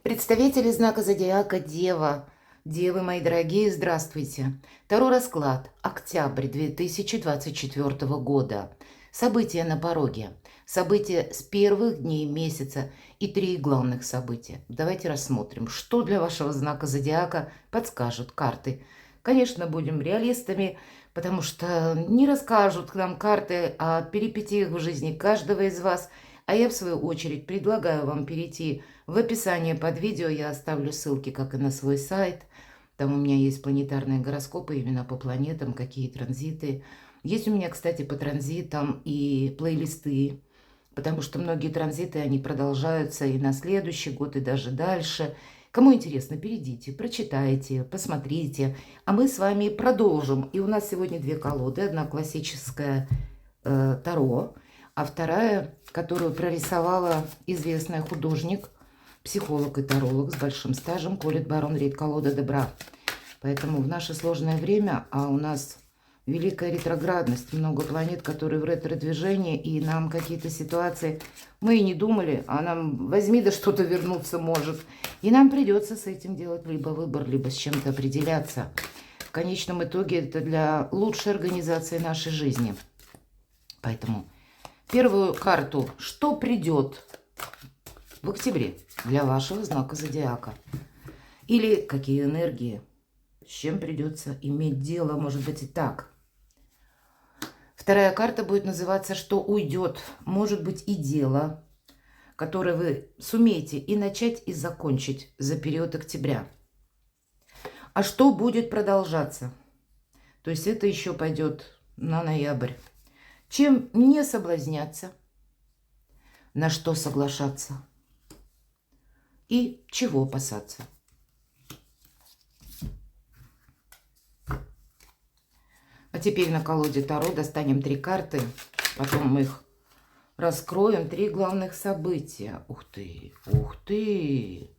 Представители знака зодиака Дева. Девы, мои дорогие, здравствуйте. Таро расклад. Октябрь 2024 года. События на пороге. События с первых дней месяца и три главных события. Давайте рассмотрим, что для вашего знака зодиака подскажут карты. Конечно, будем реалистами, потому что не расскажут нам карты о перипетиях в жизни каждого из вас. А я, в свою очередь, предлагаю вам перейти в описании под видео. Я оставлю ссылки, как и на свой сайт. Там у меня есть планетарные гороскопы именно по планетам, какие транзиты. Есть у меня, кстати, по транзитам и плейлисты, потому что многие транзиты, они продолжаются и на следующий год, и даже дальше. Кому интересно, перейдите, прочитайте, посмотрите. А мы с вами продолжим. И у нас сегодня две колоды. Одна классическая Таро, а вторая, которую прорисовала известная художник, психолог и таролог с большим стажем Колет Барон Рейд, колода добра. Поэтому в наше сложное время, а у нас великая ретроградность, много планет, которые в ретро-движении, и нам какие-то ситуации мы и не думали, а нам возьми да что-то вернуться может. И нам придется с этим делать либо выбор, либо с чем-то определяться. В конечном итоге это для лучшей организации нашей жизни. Поэтому первую карту, что придет в октябре для вашего знака зодиака. Или какие энергии, с чем придется иметь дело, может быть и так. Вторая карта будет называться «Что уйдет». Может быть и дело, которое вы сумеете и начать, и закончить за период октября. А что будет продолжаться? То есть это еще пойдет на ноябрь. Чем не соблазняться, на что соглашаться и чего опасаться. А теперь на колоде Таро достанем три карты, потом мы их раскроем. Три главных события. Ух ты,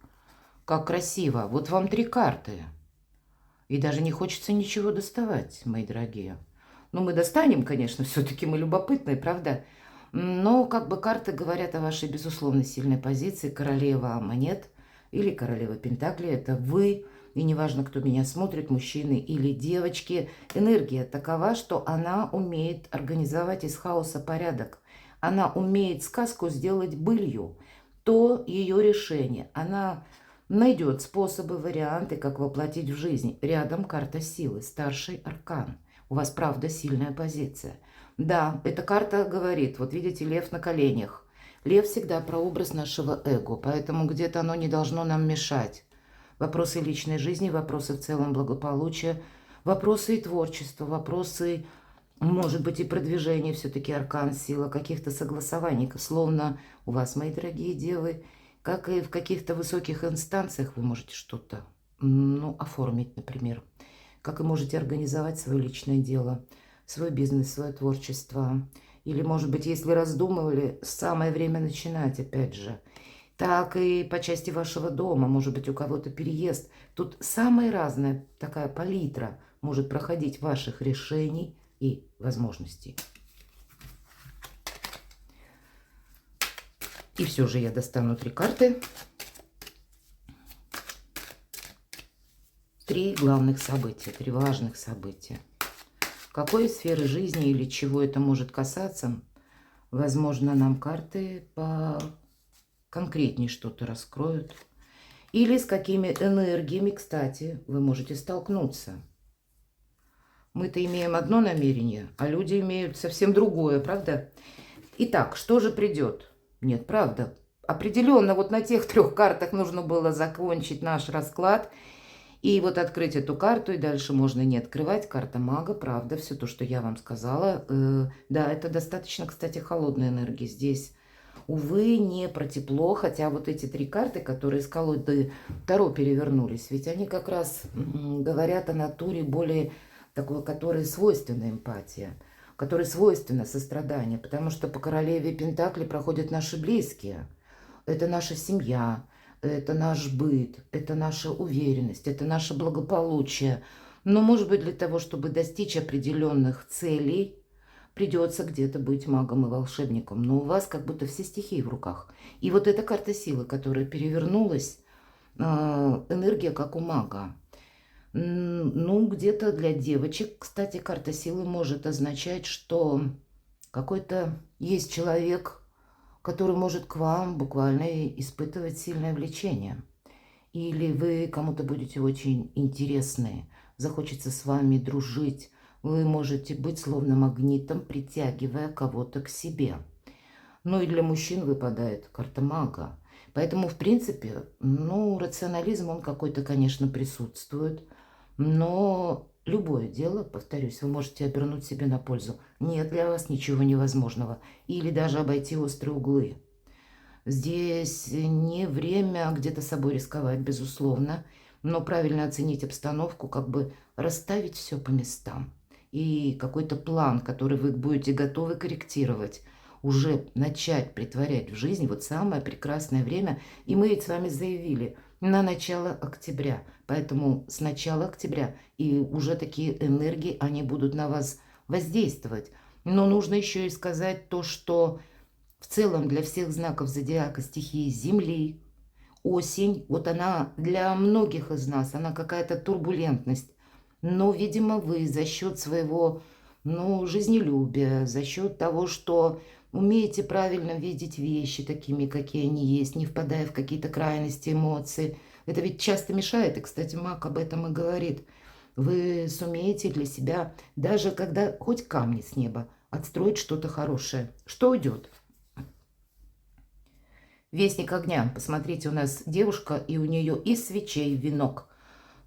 как красиво. Вот вам три карты. И даже не хочется ничего доставать, мои дорогие. Ну, мы достанем, конечно, все-таки мы любопытные, правда? Но как бы карты говорят о вашей, безусловно, сильной позиции. Королева монет или королева пентаклей. Это вы. И неважно, кто меня смотрит, мужчины или девочки. Энергия такова, что она умеет организовать из хаоса порядок. Она умеет сказку сделать былью. То ее решение. Она найдет способы, варианты, как воплотить в жизнь. Рядом карта силы, старший аркан. У вас, правда, сильная позиция. Да, эта карта говорит, вот видите, лев на коленях. Лев всегда прообраз нашего эго, поэтому где-то оно не должно нам мешать. Вопросы личной жизни, вопросы в целом благополучия, вопросы и творчества, вопросы, может быть, и продвижения, все-таки аркан, сила, каких-то согласований. Словно у вас, мои дорогие девы, как и в каких-то высоких инстанциях вы можете что-то, оформить, например. Как и можете организовать свое личное дело, свой бизнес, свое творчество. Или, может быть, если раздумывали, самое время начинать, опять же. Так и по части вашего дома, может быть, у кого-то переезд. Тут самая разная такая палитра может проходить ваших решений и возможностей. И все же я достану три карты. Три главных события, три важных события. Какой сферы жизни или чего это может касаться? Возможно, нам карты конкретнее что-то раскроют. Или с какими энергиями, кстати, вы можете столкнуться. Мы-то имеем одно намерение, а люди имеют совсем другое, правда? Итак, что же придет? Нет, правда. Определенно, вот на тех трех картах нужно было закончить наш расклад. И вот открыть эту карту, и дальше можно не открывать. Карта мага, правда, все то, что я вам сказала. Да, это достаточно, кстати, холодная энергия здесь. Увы, не про тепло, хотя вот эти три карты, которые из колоды Таро перевернулись, ведь они как раз говорят о натуре более такой, которой свойственна эмпатия, которой свойственно сострадание, потому что по королеве Пентакли проходят наши близкие. Это наша семья, это наш быт, это наша уверенность, это наше благополучие. Но, может быть, для того, чтобы достичь определенных целей, придется где-то быть магом и волшебником. Но у вас как будто все стихии в руках. И вот эта карта силы, которая перевернулась, энергия как у мага. Ну, где-то для девочек, кстати, карта силы может означать, что какой-то есть человек, который может к вам буквально испытывать сильное влечение. Или вы кому-то будете очень интересны, захочется с вами дружить. Вы можете быть словно магнитом, притягивая кого-то к себе. Ну и для мужчин выпадает карта мага. Поэтому, в принципе, ну, рационализм, он какой-то, конечно, присутствует. Но любое дело, повторюсь, вы можете обернуть себе на пользу. Нет для вас ничего невозможного. Или даже обойти острые углы. Здесь не время где-то собой рисковать, безусловно, но правильно оценить обстановку, как бы расставить все по местам. И какой-то план, который вы будете готовы корректировать, уже начать притворять в жизнь, вот самое прекрасное время. И мы ведь с вами заявили на начало октября. Поэтому с начала октября и уже такие энергии, они будут на вас воздействовать. Но нужно еще и сказать то, что в целом для всех знаков зодиака стихии Земли осень, вот она для многих из нас, она какая-то турбулентность. Но, видимо, вы за счет своего, ну, жизнелюбия, за счет того, что умеете правильно видеть вещи такими, какие они есть, не впадая в какие-то крайности эмоций. Это ведь часто мешает, и, кстати, Мак об этом и говорит. Вы сумеете для себя, даже когда хоть камни с неба, отстроить что-то хорошее. Что уйдет? Вестник огня. Посмотрите, у нас девушка, и у нее из свечей венок.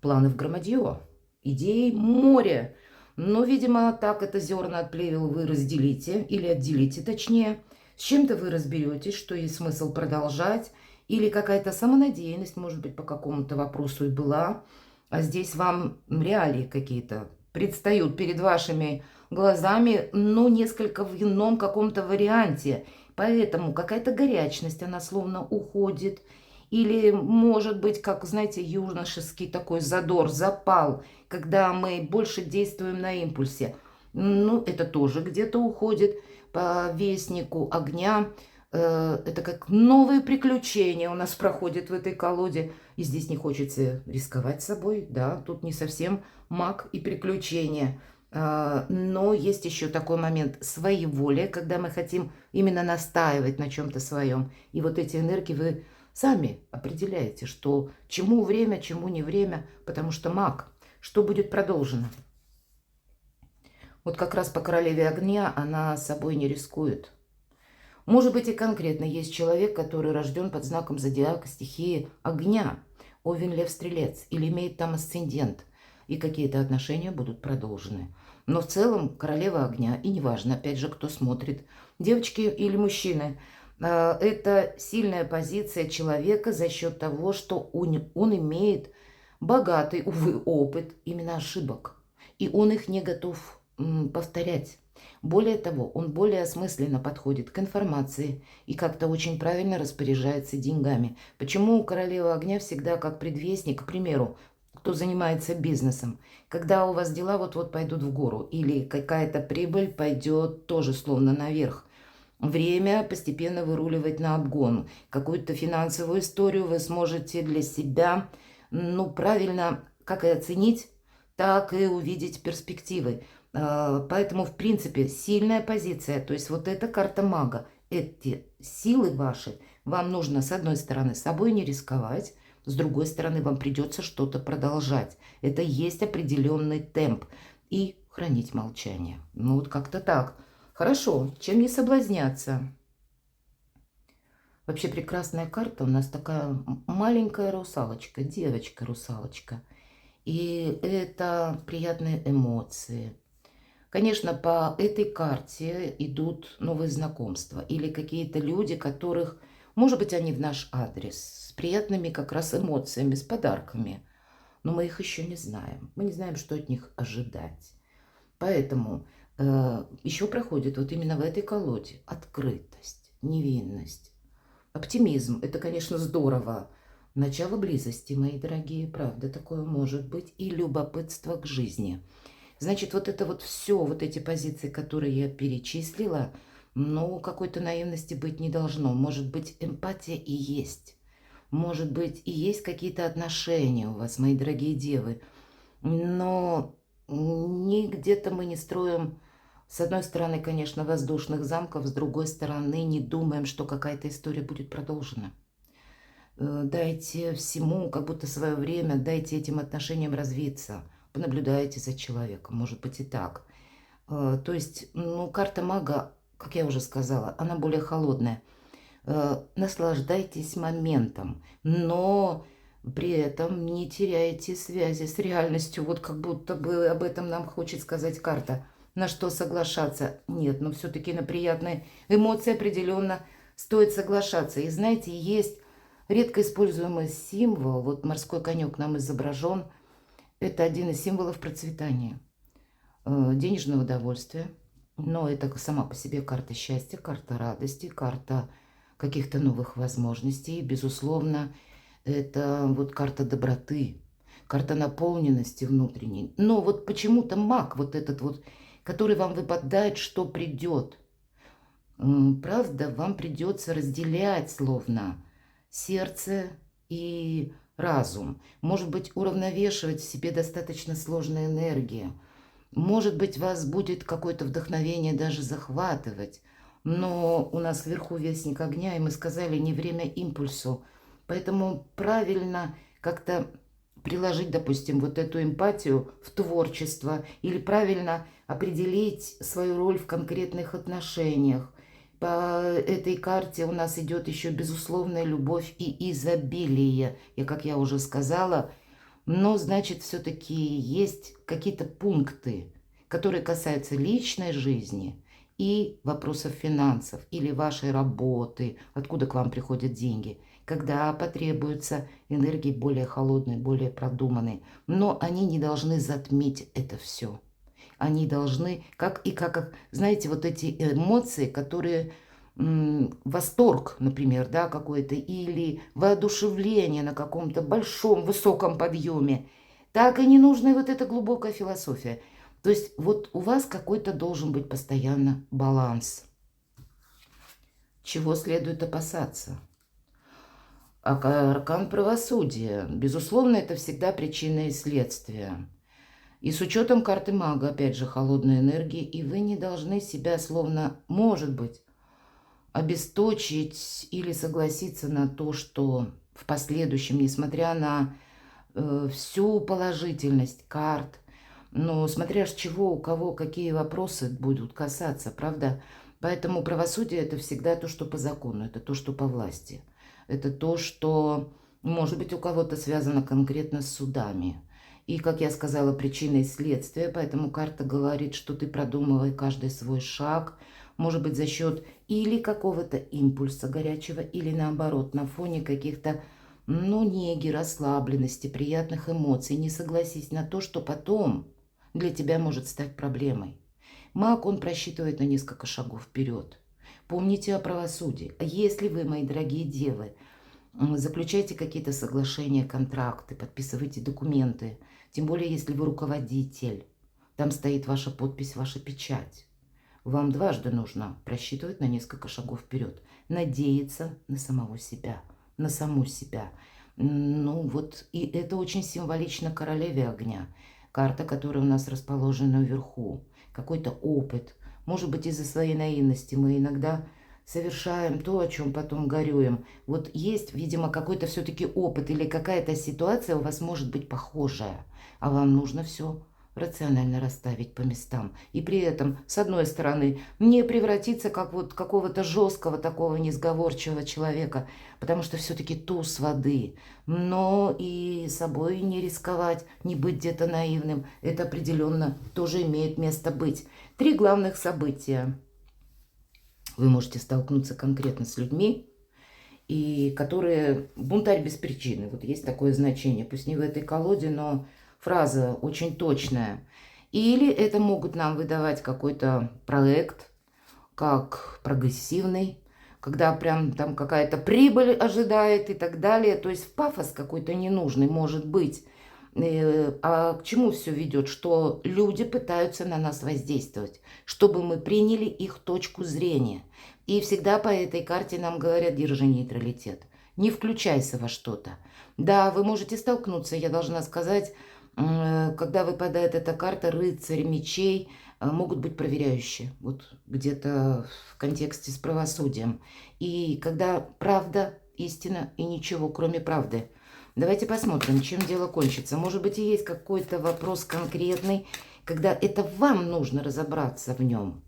Планов громадье. Идей море. Но, видимо, так это зерна от плевел вы разделите, или отделите точнее. С чем-то вы разберетесь, что есть смысл продолжать, или какая-то самонадеянность, может быть, по какому-то вопросу и была. А здесь вам реалии какие-то предстают перед вашими глазами, но несколько в ином каком-то варианте. Поэтому какая-то горячность, она словно уходит. Или, может быть, как, знаете, юношеский такой задор, запал, когда мы больше действуем на импульсе. Ну, это тоже где-то уходит по вестнику огня. Это как новые приключения у нас проходят в этой колоде. И здесь не хочется рисковать собой, да, тут не совсем маг и приключения. Но есть еще такой момент своеволия, когда мы хотим именно настаивать на чем-то своем. И вот эти энергии вы сами определяете, что чему время, чему не время, потому что маг. Что будет продолжено? Вот как раз по королеве огня она собой не рискует. Может быть, и конкретно есть человек, который рожден под знаком зодиака стихии огня, Овен, Лев, Стрелец, или имеет там асцендент, и какие-то отношения будут продолжены. Но в целом королева огня, и неважно, опять же, кто смотрит, девочки или мужчины, это сильная позиция человека за счет того, что он имеет богатый, увы, опыт именно ошибок, и он их не готов повторять. Более того, он более осмысленно подходит к информации и как-то очень правильно распоряжается деньгами. Почему королева огня всегда как предвестник, к примеру, кто занимается бизнесом, когда у вас дела вот-вот пойдут в гору или какая-то прибыль пойдет тоже словно наверх. Время постепенно выруливать на обгон. Какую-то финансовую историю вы сможете для себя, ну, правильно как и оценить, так и увидеть перспективы. Поэтому, в принципе, сильная позиция, то есть вот эта карта мага, эти силы ваши, вам нужно, с одной стороны, собой не рисковать, с другой стороны, вам придется что-то продолжать. Это есть определенный темп. И хранить молчание. Ну, вот как-то так. Хорошо, чем не соблазняться? Вообще прекрасная карта. У нас такая маленькая русалочка, девочка-русалочка. И это приятные эмоции. Конечно, по этой карте идут новые знакомства или какие-то люди, которых, может быть, они в наш адрес, с приятными как раз эмоциями, с подарками. Но мы их еще не знаем. Мы не знаем, что от них ожидать. Поэтому еще проходит вот именно в этой колоде открытость, невинность, оптимизм. Это, конечно, здорово. Начало близости, мои дорогие, правда, такое может быть. И любопытство к жизни. Значит, вот это вот все, вот эти позиции, которые я перечислила, ну, какой-то наивности быть не должно. Может быть, эмпатия и есть. может быть, и есть какие-то отношения у вас, мои дорогие девы, но ни где-то мы не строим, с одной стороны, конечно, воздушных замков, с другой стороны, не думаем, что какая-то история будет продолжена. Дайте всему как будто свое время, дайте этим отношениям развиться, понаблюдайте за человеком, может быть и так. То есть, ну, карта мага, как я уже сказала, она более холодная. Наслаждайтесь моментом, но при этом не теряйте связи с реальностью. Вот как будто бы об этом нам хочет сказать карта. На что соглашаться? Нет, но все-таки на приятные эмоции определенно стоит соглашаться. И знаете, есть редко используемый символ, вот морской конек нам изображен, это один из символов процветания, денежного удовольствия. Но это сама по себе карта счастья, карта радости, карта каких-то новых возможностей. Безусловно, это вот карта доброты, карта наполненности внутренней. Но вот почему-то маг вот этот вот, который вам выпадает, что придет. Правда, вам придется разделять словно сердце и разум. Может быть, уравновешивать в себе достаточно сложные энергии. Может быть, вас будет какое-то вдохновение даже захватывать. Но у нас вверху вестник огня, и мы сказали, не время импульсу. Поэтому правильно как-то приложить, допустим, вот эту эмпатию в творчество или правильно определить свою роль в конкретных отношениях. По этой карте у нас идет еще безусловная любовь и изобилие. И, как я уже сказала, но, значит, все-таки есть какие-то пункты, которые касаются личной жизни и вопросов финансов или вашей работы, откуда к вам приходят деньги, когда потребуются энергии более холодные, более продуманные. Но они не должны затмить это все. Они должны, знаете, вот эти эмоции, которые восторг, например, да, какой-то, или воодушевление на каком-то большом, высоком подъеме, так и не нужна вот эта глубокая философия. То есть вот у вас какой-то должен быть постоянно баланс. Чего следует опасаться? Аркан правосудия. Безусловно, это всегда причина и следствие. И с учетом карты мага, опять же, холодной энергии, и вы не должны себя словно, может быть, обесточить или согласиться на то, что в последующем, несмотря на всю положительность карт, но смотря с чего, у кого какие вопросы будут касаться, правда? Поэтому правосудие – это всегда то, что по закону, это то, что по власти. Это то, что, может быть, у кого-то связано конкретно с судами. И, как я сказала, причина и следствие, поэтому карта говорит, что ты продумывай каждый свой шаг, может быть, за счет или какого-то импульса горячего, или наоборот, на фоне каких-то, ну, неги, расслабленности, приятных эмоций. Не согласись на то, что потом для тебя может стать проблемой. Маг, он просчитывает на несколько шагов вперед. Помните о правосудии. А если вы, мои дорогие девы, заключайте какие-то соглашения, контракты, подписывайте документы, тем более, если вы руководитель, там стоит ваша подпись, ваша печать. Вам дважды нужно просчитывать на несколько шагов вперед, надеяться на самого себя, на саму себя. Ну вот, и это очень символично королеве огня. Карта, которая у нас расположена вверху. Какой-то опыт. Может быть, из-за своей наивности мы иногда совершаем то, о чем потом горюем. Вот есть, видимо, какой-то все-таки опыт или какая-то ситуация у вас может быть похожая, а вам нужно все рационально расставить по местам. И при этом, с одной стороны, не превратиться как вот какого-то жесткого, такого несговорчивого человека, потому что все-таки туз воды. Но и собой не рисковать, не быть где-то наивным. Это определенно тоже имеет место быть. 3 главных события. Вы можете столкнуться конкретно с людьми, и которые бунтарь без причины. Вот есть такое значение. Пусть не в этой колоде, но фраза очень точная. Или это могут нам выдавать какой-то проект, как прогрессивный, когда прям там какая-то прибыль ожидает и так далее. То есть пафос какой-то ненужный может быть. А к чему все ведет? Что люди пытаются на нас воздействовать, чтобы мы приняли их точку зрения. И всегда по этой карте нам говорят: держи нейтралитет. Не включайся во что-то. Да, вы можете столкнуться, я должна сказать, когда выпадает эта карта рыцарь мечей, могут быть проверяющие. Вот где-то в контексте с правосудием. И когда правда, истина и ничего, кроме правды. Давайте посмотрим, чем дело кончится. Может быть, и есть какой-то вопрос конкретный, когда это вам нужно разобраться в нем.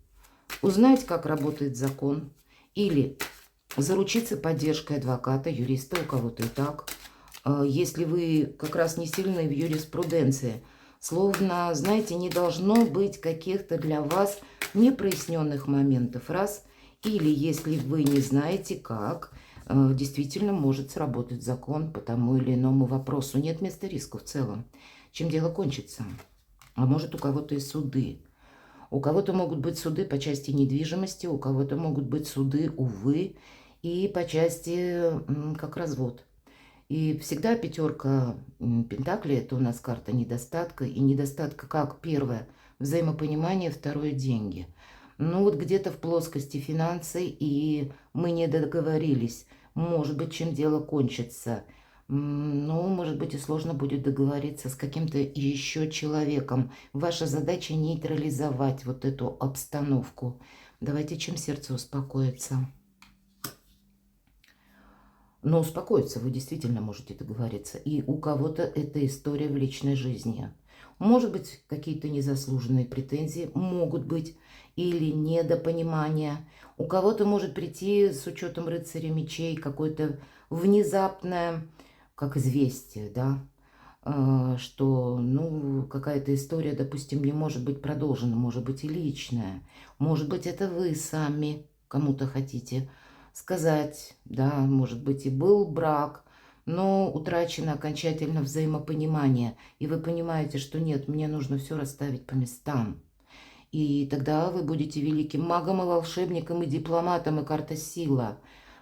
Узнать, как работает закон. Или заручиться поддержкой адвоката, юриста, у кого-то и так. Если вы как раз не сильны в юриспруденции, словно, знаете, не должно быть каких-то для вас непроясненных моментов, раз. Или если вы не знаете, как, действительно может сработать закон по тому или иному вопросу. Нет места риску в целом. Чем дело кончится? А может, у кого-то и суды. У кого-то могут быть суды по части недвижимости, у кого-то могут быть суды, увы, и по части как развод. И всегда пятерка пентаклей – это у нас карта недостатка. И недостатка как? Первое – взаимопонимание, второе – деньги. Ну вот где-то в плоскости финансы, и мы не договорились. Может быть, чем дело кончится. Ну, может быть, и сложно будет договориться с каким-то еще человеком. Ваша задача нейтрализовать вот эту обстановку. Давайте, чем сердце успокоится. Но успокоиться вы действительно можете договориться. И у кого-то это история в личной жизни. Может быть, какие-то незаслуженные претензии, могут быть, или недопонимание. У кого-то может прийти с учетом рыцаря мечей какое-то внезапное, как известие, да, что, ну, какая-то история, допустим, не может быть продолжена, может быть и личная. Может быть, это вы сами кому-то хотите сказать, да, может быть и был брак, но утрачено окончательно взаимопонимание, и вы понимаете, что нет, мне нужно все расставить по местам. И тогда вы будете великим магом и волшебником, и дипломатом, и карта сила,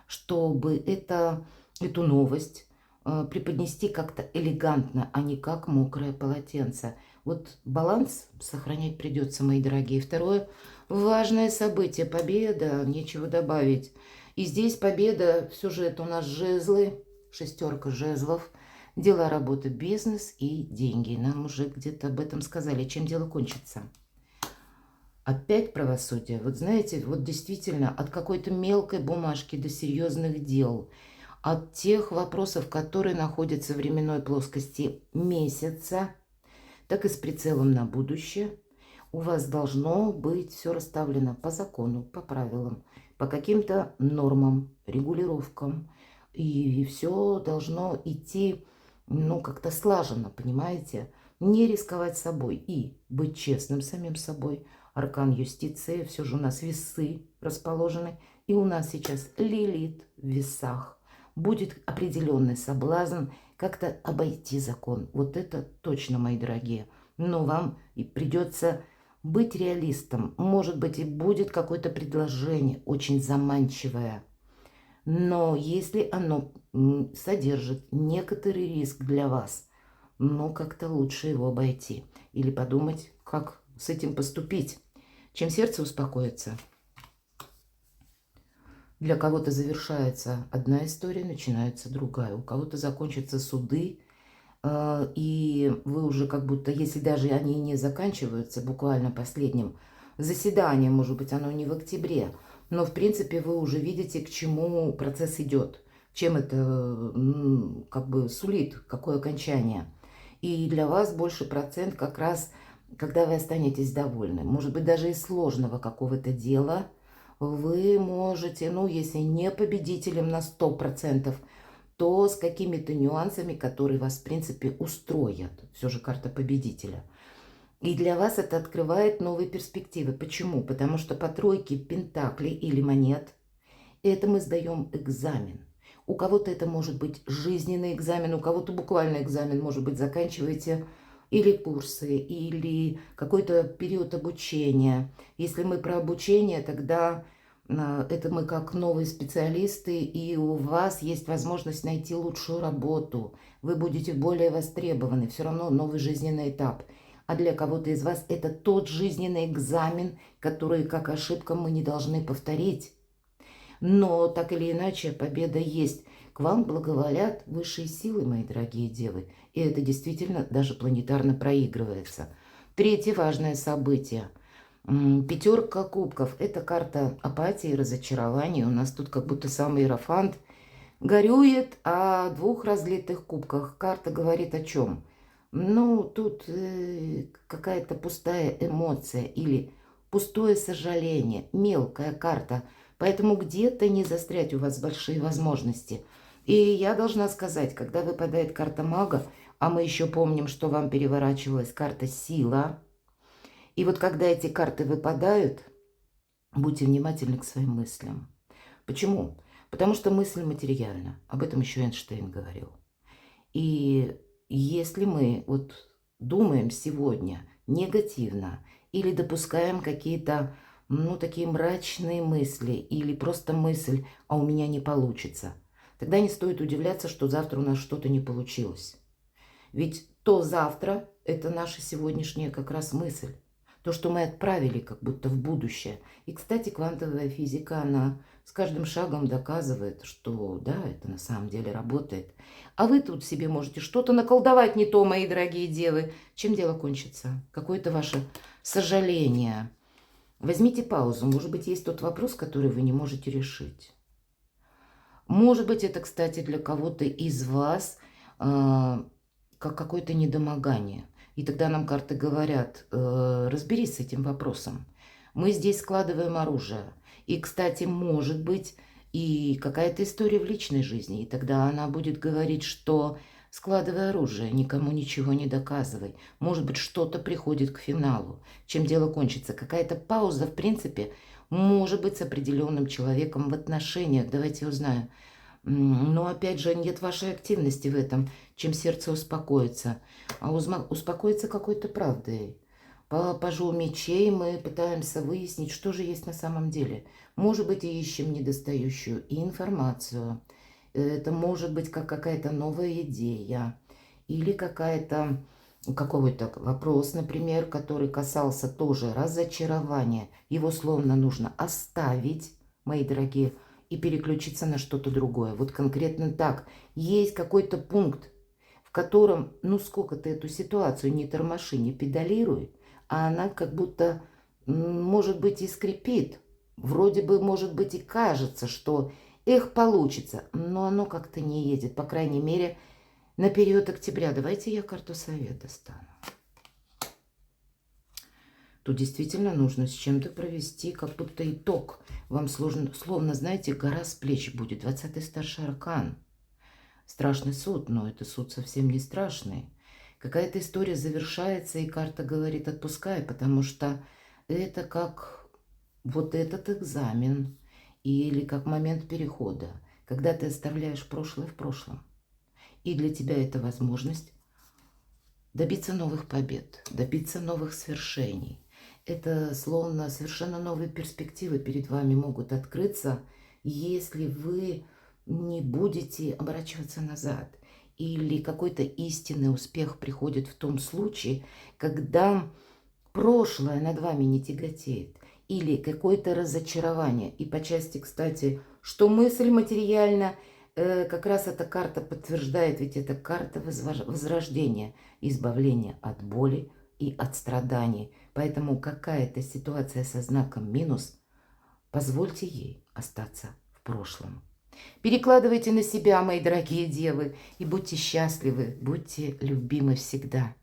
чтобы эту новость преподнести как-то элегантно, а не как мокрое полотенце. Вот баланс сохранять придется, мои дорогие. Второе, важное событие, победа, нечего добавить. И здесь победа, сюжет у нас жезлы, шестерка жезлов, дела, работа, бизнес и деньги. Нам уже где-то об этом сказали, чем дело кончится. Опять правосудие. Вот знаете, вот действительно от какой-то мелкой бумажки до серьезных дел, от тех вопросов, которые находятся в временной плоскости месяца, так и с прицелом на будущее, у вас должно быть все расставлено по закону, по правилам, по каким-то нормам, регулировкам. И все должно идти, ну, как-то слаженно, понимаете? Не рисковать собой и быть честным самим собой. Аркан юстиции, все же у нас весы расположены. И у нас сейчас Лилит в весах. Будет определенный соблазн как-то обойти закон. Вот это точно, мои дорогие. Но вам и придется быть реалистом. Может быть, и будет какое-то предложение очень заманчивое. Но если оно содержит некоторый риск для вас, ну, как-то лучше его обойти. Или подумать, как с этим поступить. Чем сердце успокоится. Для кого-то завершается одна история, начинается другая. У кого-то закончатся суды, и вы уже как будто, если даже они не заканчиваются буквально последним заседанием, может быть, оно не в октябре, но, в принципе, вы уже видите, к чему процесс идет, чем это как бы сулит, какое окончание. И для вас больше процент как раз, когда вы останетесь довольны. Может быть, даже из сложного какого-то дела вы можете, ну, если не победителем на 100%, то с какими-то нюансами, которые вас, в принципе, устроят. Все же карта победителя. И для вас это открывает новые перспективы. Почему? Потому что по тройке пентаклей или монет это мы сдаем экзамен. У кого-то это может быть жизненный экзамен, у кого-то буквально экзамен, может быть, заканчиваете или курсы, или какой-то период обучения. Если мы про обучение, тогда это мы как новые специалисты, и у вас есть возможность найти лучшую работу. Вы будете более востребованы, все равно новый жизненный этап. А для кого-то из вас это тот жизненный экзамен, который, как ошибка, мы не должны повторить. Но так или иначе победа есть. К вам благоволят высшие силы, мои дорогие девы. И это действительно даже планетарно проигрывается. Третье важное событие. Пятерка кубков. Это карта апатии, разочарования. У нас тут как будто самый иерофант горюет о двух разлитых кубках. Карта говорит о чем? Ну, тут какая-то пустая эмоция или пустое сожаление, мелкая карта. Поэтому где-то не застрять у вас большие возможности. И я должна сказать, когда выпадает карта мага, а мы еще помним, что вам переворачивалась карта сила. И вот когда эти карты выпадают, будьте внимательны к своим мыслям. Почему? Потому что мысль материальна. Об этом еще Эйнштейн говорил. И если мы вот думаем сегодня негативно или допускаем какие-то, ну, такие мрачные мысли или просто мысль, а у меня не получится, тогда не стоит удивляться, что завтра у нас что-то не получилось. Ведь то завтра – это наша сегодняшняя как раз мысль. То, что мы отправили как будто в будущее. И, кстати, квантовая физика, она с каждым шагом доказывает, что да, это на самом деле работает. А вы тут себе можете что-то наколдовать не то, мои дорогие девы. Чем дело кончится? Какое-то ваше сожаление. Возьмите паузу. Может быть, есть тот вопрос, который вы не можете решить. Может быть, это, кстати, для кого-то из вас как какое-то недомогание. И тогда нам карты говорят, разберись с этим вопросом. Мы здесь складываем оружие. И, кстати, может быть и какая-то история в личной жизни. И тогда она будет говорить, что складывай оружие, никому ничего не доказывай. Может быть, что-то приходит к финалу. Чем дело кончится? Какая-то пауза, в принципе, может быть с определенным человеком в отношениях. Давайте узнаем. Но опять же нет вашей активности в этом, чем сердце успокоится. А успокоится какой-то правдой. По пажу мечей мы пытаемся выяснить, что же есть на самом деле. Может быть, и ищем недостающую информацию. Это может быть как какая-то новая идея. Или какой-то вопрос, например, который касался тоже разочарования. Его словно нужно оставить, мои дорогие, и переключиться на что-то другое. Вот конкретно так. Есть какой-то пункт, в котором, ну сколько ты эту ситуацию не тормоши, не педалируй, а она как будто, может быть, и скрипит. Вроде бы, может быть, и кажется, что эх, получится, но оно как-то не едет. По крайней мере, на период октября. Давайте я карту совета стану. Тут действительно нужно с чем-то провести как будто итог. Вам сложно, словно, знаете, гора с плеч будет. 20-й старший аркан. Страшный суд, но это суд совсем не страшный. Какая-то история завершается, и карта говорит отпускай, потому что это как вот этот экзамен или как момент перехода, когда ты оставляешь прошлое в прошлом. И для тебя это возможность добиться новых побед, добиться новых свершений. Это словно совершенно новые перспективы перед вами могут открыться, если вы не будете оборачиваться назад. Или какой-то истинный успех приходит в том случае, когда прошлое над вами не тяготеет. Или какое-то разочарование. И по части, кстати, что мысль материальна, как раз эта карта подтверждает, ведь это карта возрождения, избавления от боли и от страданий. Поэтому какая-то ситуация со знаком минус, позвольте ей остаться в прошлом. Перекладывайте на себя, мои дорогие девы, и будьте счастливы, будьте любимы всегда.